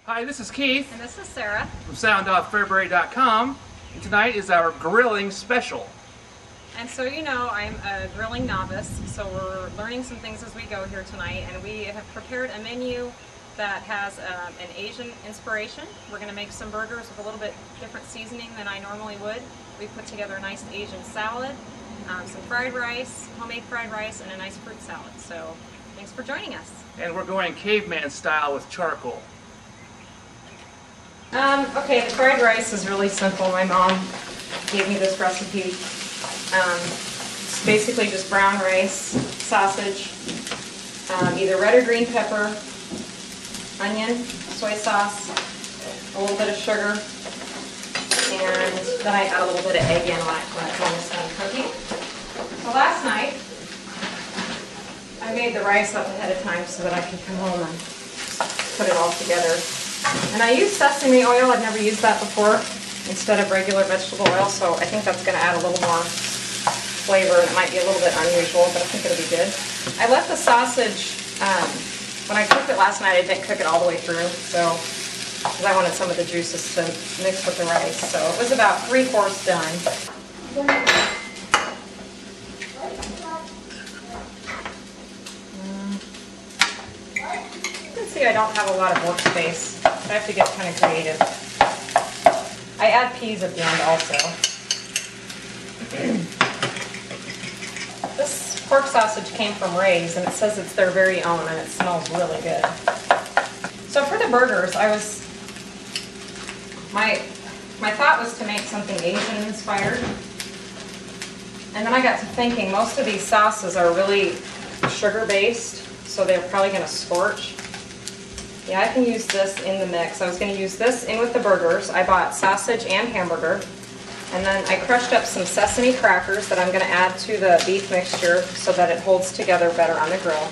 Hi, this is Keith And this is Sarah. from sound.fairbury.com, and tonight is our grilling special. And so you know I'm a grilling novice, so we're learning some things as we go here tonight, and we have prepared a menu that has an Asian inspiration. We're going to make some burgers with a little bit different seasoning than I normally would. We put together a nice Asian salad, some fried rice, homemade fried rice, and a nice fruit salad. So thanks for joining us. And we're going caveman style with charcoal. Okay, the fried rice is really simple. My mom gave me this recipe. It's basically just brown rice, sausage, either red or green pepper, onion, soy sauce, a little bit of sugar, and then I add a little bit of egg in when it's almost done cooking. So last night, I made the rice up ahead of time so that I could come home and put it all together. And I use sesame oil. I've never used that before instead of regular vegetable oil, so I think that's going to add a little more flavor. It might be a little bit unusual, but I think it'll be good. I left the sausage, when I cooked it last night, I didn't cook it all the way through, so because I wanted some of the juices to mix with the rice. So it was about 3/4 done. See, I don't have a lot of workspace, so I have to get kind of creative. I add peas at the end also. This pork sausage came from Ray's, and it says it's their very own, and it smells really good. So for the burgers, my thought was to make something Asian inspired, and then I got to thinking most of these sauces are really sugar based, so they're probably going to scorch. Yeah, I can use this in the mix. I was going to use this in with the burgers. I bought sausage and hamburger. And then I crushed up some sesame crackers that I'm going to add to the beef mixture so that it holds together better on the grill.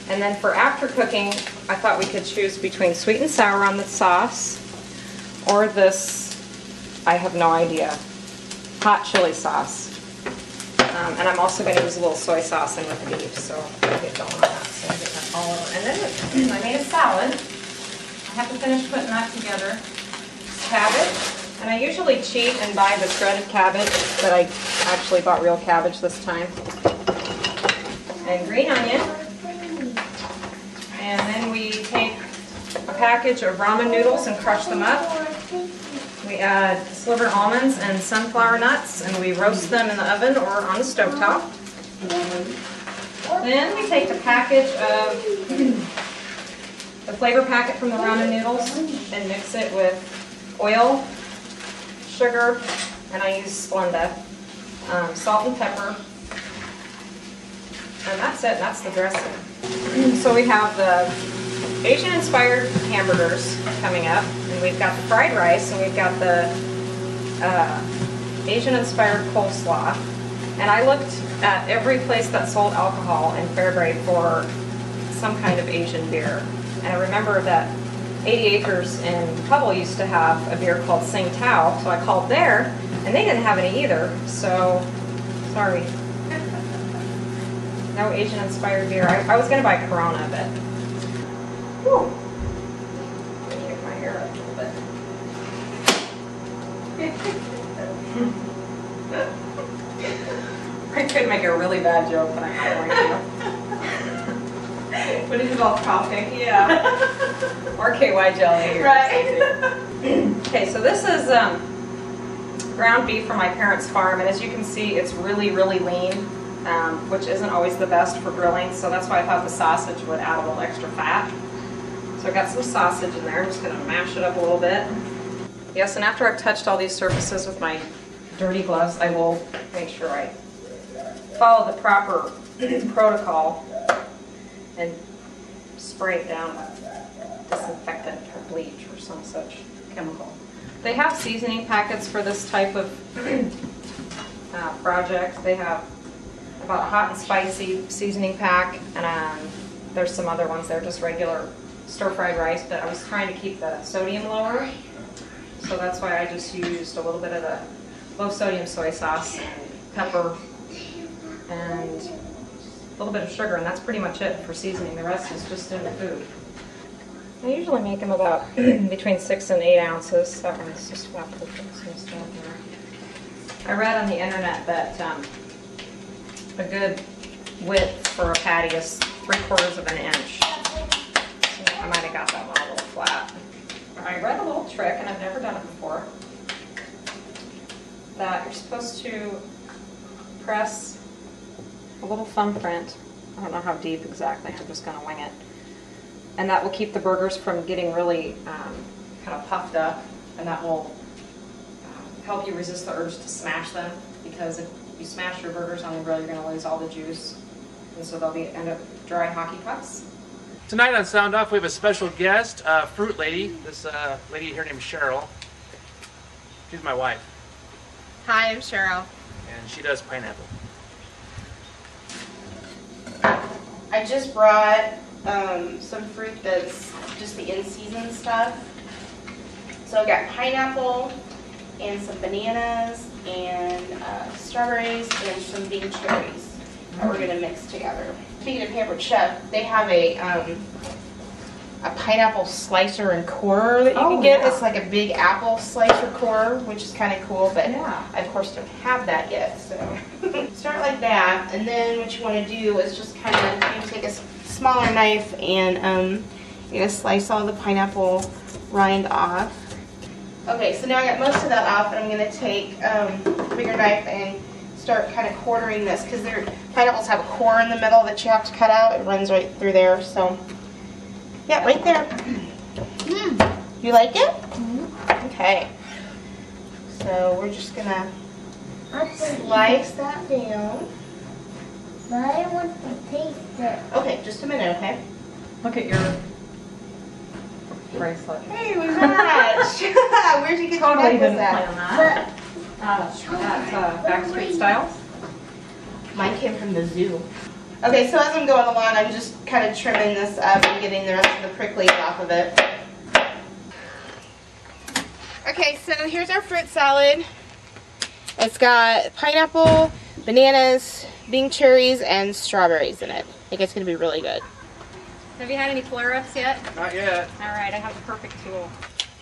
And then for after cooking, I thought we could choose between sweet and sour on the sauce or this, I have no idea, hot chili sauce. And I'm also going to use a little soy sauce in with the beef, so I'll get going on that. So I'll get that all over. And then I made a salad. I have to finish putting that together. Cabbage. And I usually cheat and buy the shredded cabbage, but I actually bought real cabbage this time. And green onion. And then we take a package of ramen noodles and crush them up. We add slivered almonds and sunflower nuts, and we roast them in the oven or on the stovetop. Then we take the package of the flavor packet from the ramen noodles and mix it with oil, sugar, and I use Splenda, salt and pepper, and that's it. That's the dressing. So we have the Asian-inspired hamburgers coming up, and we've got the fried rice, and we've got the Asian-inspired coleslaw. And I looked at every place that sold alcohol in Fairbury for some kind of Asian beer. And I remember that 80 Acres in Hubble used to have a beer called Sing Tao, so I called there, and they didn't have any either, so sorry. No Asian-inspired beer. I was going to buy Corona, but whew. Kick my hair up a little bit. I could make a really bad joke, but I'm not going to. Would it involve coughing? Yeah. Or KY jelly. Right. Okay, so this is ground beef from my parents' farm, and as you can see, it's really, really lean, which isn't always the best for grilling, so that's why I thought the sausage would add a little extra fat. So I got some sausage in there. I'm just going to mash it up a little bit. Yes, and after I've touched all these surfaces with my dirty gloves, I will make sure I follow the proper protocol and spray it down with disinfectant or bleach or some such chemical. They have seasoning packets for this type of project. They have about a hot and spicy seasoning pack, and there's some other ones. They're just regular stir-fried rice, but I was trying to keep the sodium lower, so that's why I just used a little bit of the low-sodium soy sauce and pepper and a little bit of sugar, and that's pretty much it for seasoning. The rest is just in the food. I usually make them about between 6 and 8 ounces. That one's just about perfect. So I'm still in there. I read on the internet that a good width for a patty is 3/4 of an inch. So I might have got that one a little flat. I read a little trick, and I've never done it before, that you're supposed to press a little thumbprint. I don't know how deep exactly, I'm just going to wing it. And that will keep the burgers from getting really kind of puffed up, and that will help you resist the urge to smash them, because if you smash your burgers on the grill, you're going to lose all the juice, and so they'll end up dry hockey pucks. Tonight on Sound Off, we have a special guest, Fruit Lady. This lady here named Cheryl. She's my wife, Hi, I'm Cheryl. and she does pineapple. I just brought some fruit that's just the in-season stuff. So I got pineapple and some bananas and strawberries and some Bing cherries that we're gonna mix together. Speaking of Pampered Chef, they have a pineapple slicer and corer that you can get. Yeah. It's like a big apple slicer corer, which is kind of cool, but Yeah. I of course don't have that yet. So start like that, and then what you want to do is just kind of take a smaller knife and you're gonna slice all the pineapple rind off. Okay, so now I got most of that off, and I'm gonna take a bigger knife and start kind of quartering this, because their pineapples have a core in the middle that you have to cut out. It runs right through there, so yeah, right there. You like it? Okay. So we're just gonna slice that down. But I want to taste it. Okay, just a minute, okay? Look at your bracelet. Hey, we match! Where'd you get Totally your didn't necklace plan at? that. That's Backstreet Styles. Mine came from the zoo. Okay, so as I'm going along, I'm just kind of trimming this up and getting the rest of the pricklies off of it. Okay, so here's our fruit salad. It's got pineapple, bananas, Bing cherries, and strawberries in it. I think it's going to be really good. Have you had any flare-ups yet? Not yet. All right, I have the perfect tool.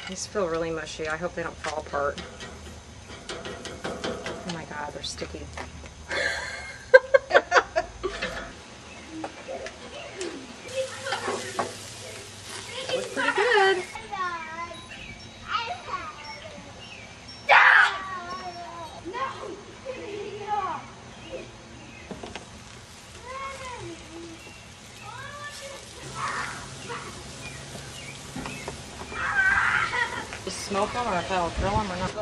These feel really mushy. I hope they don't fall apart. Oh my God, they're sticky. Looks pretty good. Just smoke them, or if I'll grill them or not.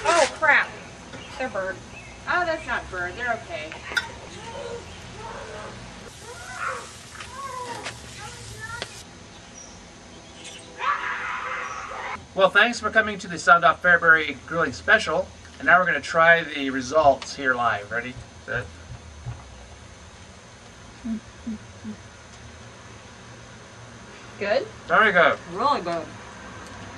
Oh crap! They're burnt. Oh, that's not burnt. They're okay. Well, thanks for coming to the Sound Off Fairbury Grilling Special. And now we're going to try the results here live. Ready? Set. Good? Very good. Really good.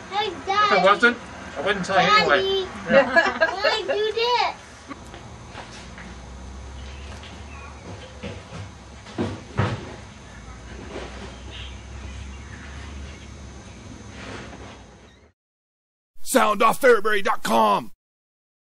Hey, If it Daddy. wasn't, I wouldn't tell you anyway. Daddy. Why do this? SoundOffFairbury.com